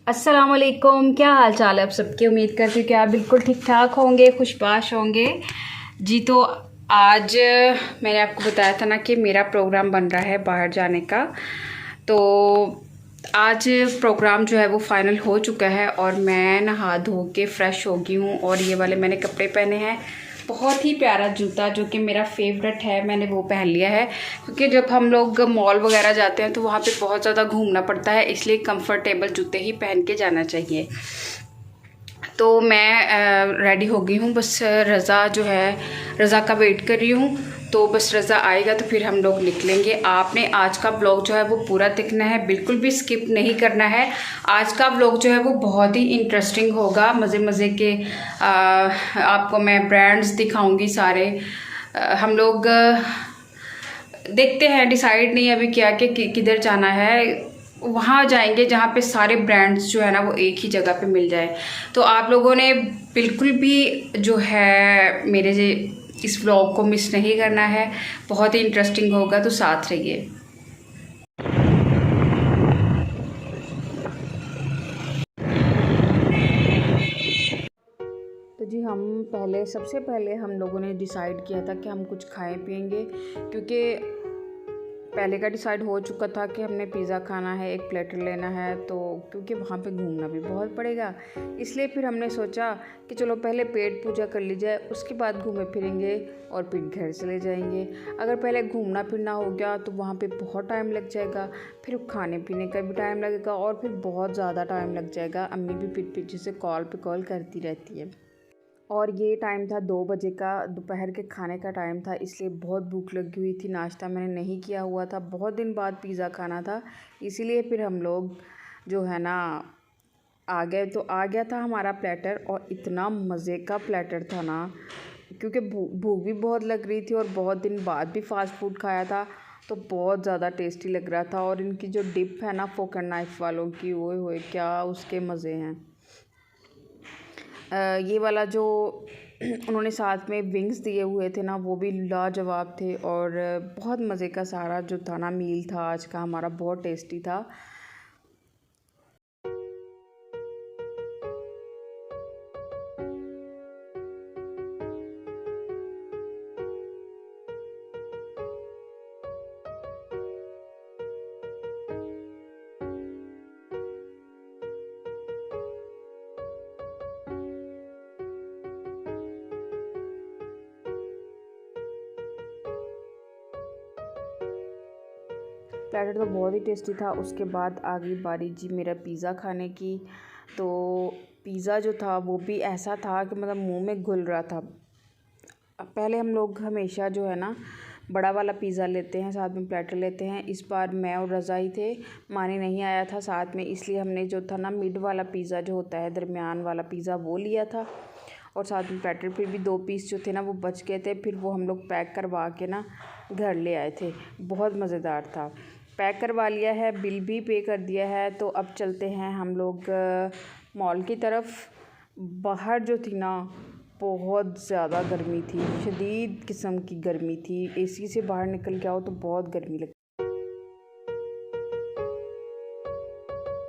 अस्सलामुअलैकुम। क्या हाल चाल है आप सबके। उम्मीद करती हूँ कि आप बिल्कुल ठीक ठाक होंगे, खुशबाश होंगे जी। तो आज मैंने आपको बताया था ना कि मेरा प्रोग्राम बन रहा है बाहर जाने का। तो आज प्रोग्राम जो है वो फाइनल हो चुका है और मैं नहा धो के फ़्रेश हो गई हूँ और ये वाले मैंने कपड़े पहने हैं। बहुत ही प्यारा जूता जो कि मेरा फेवरेट है, मैंने वो पहन लिया है क्योंकि जब हम लोग मॉल वगैरह जाते हैं तो वहाँ पे बहुत ज़्यादा घूमना पड़ता है, इसलिए कंफर्टेबल जूते ही पहन के जाना चाहिए। तो मैं रेडी हो गई हूँ, बस रज़ा जो है, रज़ा का वेट कर रही हूँ। तो बस रज़ा आएगा तो फिर हम लोग निकलेंगे। आपने आज का ब्लॉग जो है वो पूरा देखना है, बिल्कुल भी स्किप नहीं करना है। आज का ब्लॉग जो है वो बहुत ही इंटरेस्टिंग होगा, मज़े मज़े के। आपको मैं ब्रांड्स दिखाऊंगी सारे। हम लोग देखते हैं, डिसाइड नहीं अभी क्या कि किधर जाना है। वहाँ जाएंगे जहाँ पे सारे ब्रांड्स जो है ना वो एक ही जगह पे मिल जाए। तो आप लोगों ने बिल्कुल भी जो है मेरे इस व्लॉग को मिस नहीं करना है, बहुत ही इंटरेस्टिंग होगा, तो साथ रहिए। तो जी हम सबसे पहले हम लोगों ने डिसाइड किया था कि हम कुछ खाएं पिएंगे, क्योंकि पहले का डिसाइड हो चुका था कि हमने पिज़्ज़ा खाना है, एक प्लेटर लेना है। तो क्योंकि वहाँ पे घूमना भी बहुत पड़ेगा, इसलिए फिर हमने सोचा कि चलो पहले पेट पूजा कर ली जाए, उसके बाद घूमे फिरेंगे और फिर घर चले जाएंगे। अगर पहले घूमना फिरना हो गया तो वहाँ पे बहुत टाइम लग जाएगा, फिर खाने पीने का भी टाइम लगेगा और फिर बहुत ज़्यादा टाइम लग जाएगा। अम्मी भी फिर पीछे से कॉल पे कॉल करती रहती है। और ये टाइम था 2 बजे का, दोपहर के खाने का टाइम था, इसलिए बहुत भूख लगी हुई थी। नाश्ता मैंने नहीं किया हुआ था, बहुत दिन बाद पिज़्ज़ा खाना था, इसीलिए फिर हम लोग जो है ना आ गए। तो आ गया था हमारा प्लेटर और इतना मज़े का प्लेटर था ना, क्योंकि भूख भी बहुत लग रही थी और बहुत दिन बाद भी फ़ास्ट फूड खाया था, तो बहुत ज़्यादा टेस्टी लग रहा था। और इनकी जो डिप है ना फोक एंड नाइफ वालों की, ओए होए क्या उसके मज़े हैं। ये वाला जो उन्होंने साथ में विंग्स दिए हुए थे ना, वो भी लाजवाब थे। और बहुत मज़े का सारा जो था ना मील था आज का हमारा, बहुत टेस्टी था। प्लेटर तो बहुत ही टेस्टी था। उसके बाद आ गई बारी जी मेरा पिज़्ज़ा खाने की। तो पिज़्ज़ा जो था वो भी ऐसा था कि मतलब मुंह में घुल रहा था। पहले हम लोग हमेशा जो है ना बड़ा वाला पिज़्ज़ा लेते हैं, साथ में प्लेटर लेते हैं। इस बार मैं और रज़ा ही थे, मानी नहीं आया था साथ में, इसलिए हमने जो था ना मिड वाला पिज़्ज़ा जो होता है, दरमियान वाला पिज़्ज़ा, वो लिया था। और साथ में प्लेटर। फिर भी 2 पीस जो थे ना वो बच गए थे, फिर वो हम लोग पैक करवा के ना घर ले आए थे। बहुत मज़ेदार था। पैक करवा लिया है, बिल भी पे कर दिया है। तो अब चलते हैं हम लोग मॉल की तरफ। बाहर जो थी ना बहुत ज़्यादा गर्मी थी, शदीद किस्म की गर्मी थी। एसी से बाहर निकल के आओ तो बहुत गर्मी लगती।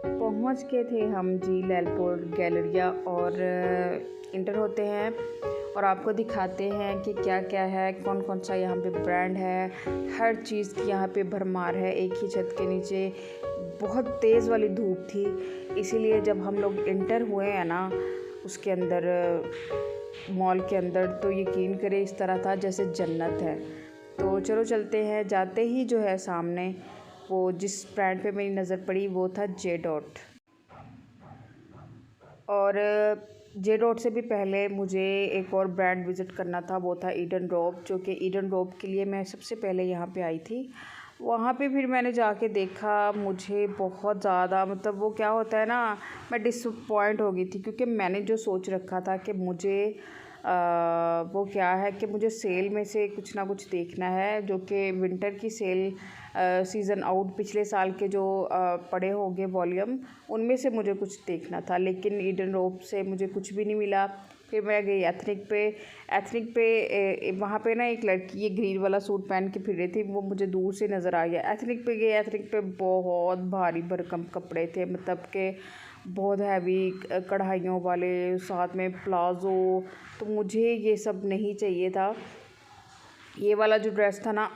पहुंच के थे हम जी लैलपुर गैलरिया, और इंटर होते हैं और आपको दिखाते हैं कि क्या क्या है, कौन कौन सा यहाँ पे ब्रांड है। हर चीज़ की यहाँ पे भरमार है एक ही छत के नीचे। बहुत तेज़ वाली धूप थी, इसीलिए जब हम लोग इंटर हुए हैं ना उसके अंदर, मॉल के अंदर, तो यकीन करें इस तरह था जैसे जन्नत है। तो चलो चलते हैं। जाते ही जो है सामने वो जिस ब्रांड पे मेरी नज़र पड़ी वो था जे डॉट। और जे डॉट से भी पहले मुझे एक और ब्रांड विज़िट करना था, वो था ईडन रॉब, जो कि ईडन रॉब के लिए मैं सबसे पहले यहाँ पे आई थी। वहाँ पे फिर मैंने जाके देखा, मुझे बहुत ज़्यादा मतलब वो क्या होता है ना, मैं डिसअपॉइंट हो गई थी, क्योंकि मैंने जो सोच रखा था कि मुझे वो क्या है कि मुझे सेल में से कुछ ना कुछ देखना है, जो कि विंटर की सेल, सीज़न आउट पिछले साल के जो पड़े होंगे वॉल्यूम, उनमें से मुझे कुछ देखना था। लेकिन ईडन रोप से मुझे कुछ भी नहीं मिला। फिर मैं गई एथनिक पे वहाँ पे ना एक लड़की ये ग्रीन वाला सूट पहन के फिर रही थी, वो मुझे दूर से नज़र आ गया। एथनिक पे गई, एथनिक पे बहुत भारी भरकम कपड़े थे, मतलब के बहुत हैवी कढ़ाइयों वाले, साथ में प्लाज़ो। तो मुझे ये सब नहीं चाहिए था। ये वाला जो ड्रेस था ना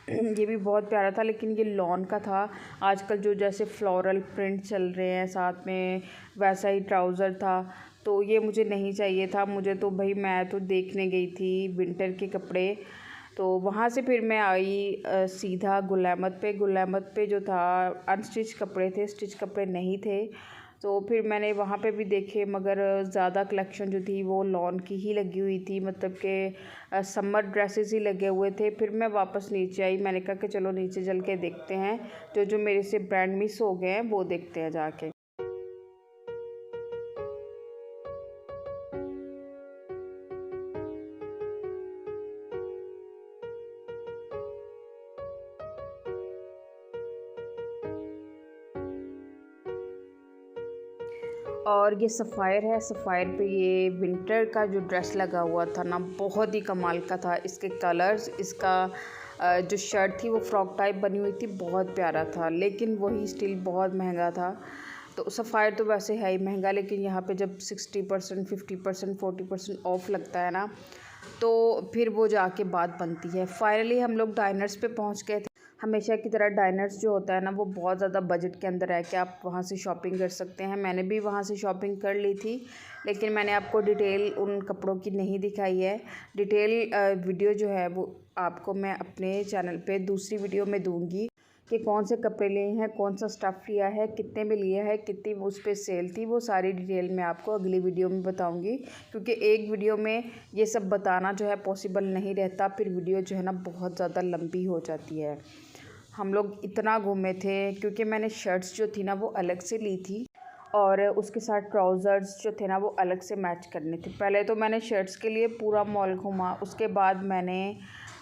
ये भी बहुत प्यारा था, लेकिन ये लॉन का था। आजकल जो जैसे फ्लोरल प्रिंट चल रहे हैं, साथ में वैसा ही ट्राउज़र था, तो ये मुझे नहीं चाहिए था। मुझे तो भाई, मैं तो देखने गई थी विंटर के कपड़े, तो वहाँ से फिर मैं आई सीधा गुल अहमद पे जो था अनस्टिच कपड़े थे, स्टिच कपड़े नहीं थे। तो फिर मैंने वहाँ पे भी देखे, मगर ज़्यादा कलेक्शन जो थी वो लॉन की ही लगी हुई थी, मतलब कि समर ड्रेसेस ही लगे हुए थे। फिर मैं वापस नीचे आई, मैंने कहा कि चलो नीचे चल के देखते हैं, जो मेरे से ब्रांड मिस हो गए हैं वो देखते हैं जाके। और ये सफ़ायर है, सफ़ायर पे ये विंटर का जो ड्रेस लगा हुआ था ना, बहुत ही कमाल का था। इसके कलर्स, इसका जो शर्ट थी वो फ्रॉक टाइप बनी हुई थी, बहुत प्यारा था, लेकिन वही स्टिल बहुत महंगा था। तो सफ़ायर तो वैसे है ही महंगा, लेकिन यहाँ पे जब 60%, 50%, 40% ऑफ लगता है ना, तो फिर वो जाके बात बनती है। फाइनली हम लोग डाइनर्स पे पहुँच गए थे। हमेशा की तरह डाइनर्स जो होता है ना, वो बहुत ज़्यादा बजट के अंदर है कि आप वहाँ से शॉपिंग कर सकते हैं। मैंने भी वहाँ से शॉपिंग कर ली थी, लेकिन मैंने आपको डिटेल उन कपड़ों की नहीं दिखाई है। डिटेल वीडियो जो है वो आपको मैं अपने चैनल पे दूसरी वीडियो में दूँगी कि कौन से कपड़े लिए हैं, कौन सा स्टफ़ लिया है, कितने में लिया है, कितनी उस पर सेल थी। वो सारी डिटेल मैं आपको अगली वीडियो में बताऊंगी, क्योंकि एक वीडियो में ये सब बताना जो है पॉसिबल नहीं रहता। फिर वीडियो जो है ना बहुत ज़्यादा लंबी हो जाती है। हम लोग इतना घूमे थे, क्योंकि मैंने शर्ट्स जो थी ना वो अलग से ली थी, और उसके साथ ट्राउज़र्स जो थे ना वो अलग से मैच करने थे। पहले तो मैंने शर्ट्स के लिए पूरा मॉल घूमा, उसके बाद मैंने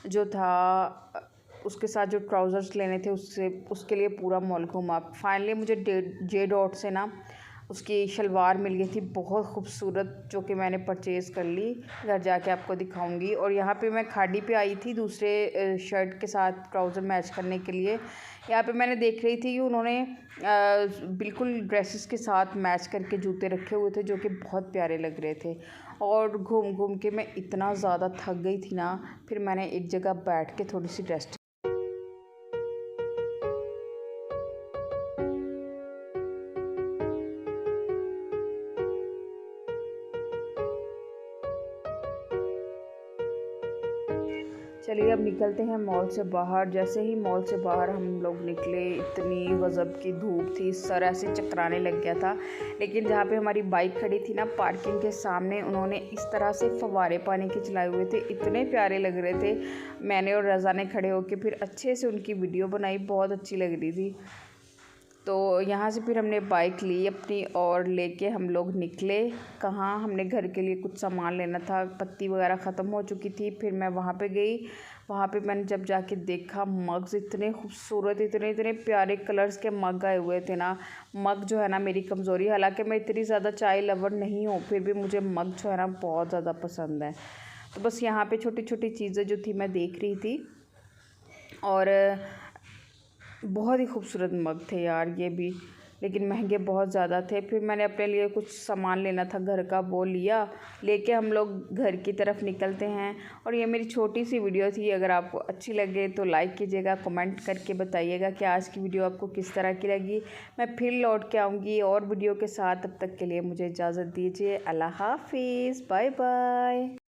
जो था उसके साथ जो ट्राउज़र्स लेने थे उसके लिए पूरा मॉल घूमा। फाइनली मुझे जे डॉट से ना उसकी शलवार मिल गई थी, बहुत खूबसूरत, जो कि मैंने परचेज़ कर ली। घर जाके आपको दिखाऊंगी। और यहाँ पे मैं खाड़ी पे आई थी दूसरे शर्ट के साथ ट्राउज़र मैच करने के लिए। यहाँ पे मैंने देख रही थी कि उन्होंने बिल्कुल ड्रेसेस के साथ मैच करके जूते रखे हुए थे, जो कि बहुत प्यारे लग रहे थे। और घूम घूम के मैं इतना ज़्यादा थक गई थी ना, फिर मैंने एक जगह बैठ के थोड़ी सी रेस्ट। चलिए अब निकलते हैं मॉल से बाहर। जैसे ही मॉल से बाहर हम लोग निकले, इतनी गज़ब की धूप थी, सर ऐसे चकराने लग गया था। लेकिन जहाँ पे हमारी बाइक खड़ी थी ना, पार्किंग के सामने, उन्होंने इस तरह से फव्वारे पानी के चलाए हुए थे, इतने प्यारे लग रहे थे। मैंने और रज़ा ने खड़े होकर फिर अच्छे से उनकी वीडियो बनाई, बहुत अच्छी लग रही थी। तो यहाँ से फिर हमने बाइक ली अपनी और लेके हम लोग निकले। कहाँ, हमने घर के लिए कुछ सामान लेना था, पत्ती वगैरह ख़त्म हो चुकी थी। फिर मैं वहाँ पे गई। वहाँ पे मैंने जब जाके देखा, मग्स इतने खूबसूरत, इतने प्यारे कलर्स के मग आए हुए थे ना। मग जो है ना मेरी कमज़ोरी, हालांकि मैं इतनी ज़्यादा चाय लवर नहीं हूँ, फिर भी मुझे मग जो है ना बहुत ज़्यादा पसंद है। तो बस यहाँ पर छोटी छोटी चीज़ें जो थी मैं देख रही थी, और बहुत ही खूबसूरत मग थे यार ये भी, लेकिन महंगे बहुत ज़्यादा थे। फिर मैंने अपने लिए कुछ सामान लेना था घर का, वो लिया, लेके हम लोग घर की तरफ निकलते हैं। और ये मेरी छोटी सी वीडियो थी। अगर आपको अच्छी लगे तो लाइक कीजिएगा, कमेंट करके बताइएगा कि आज की वीडियो आपको किस तरह की लगी। मैं फिर लौट के आऊँगी और वीडियो के साथ। तब तक के लिए मुझे इजाज़त दीजिए। अल्लाह हाफिज़, बाय बाय।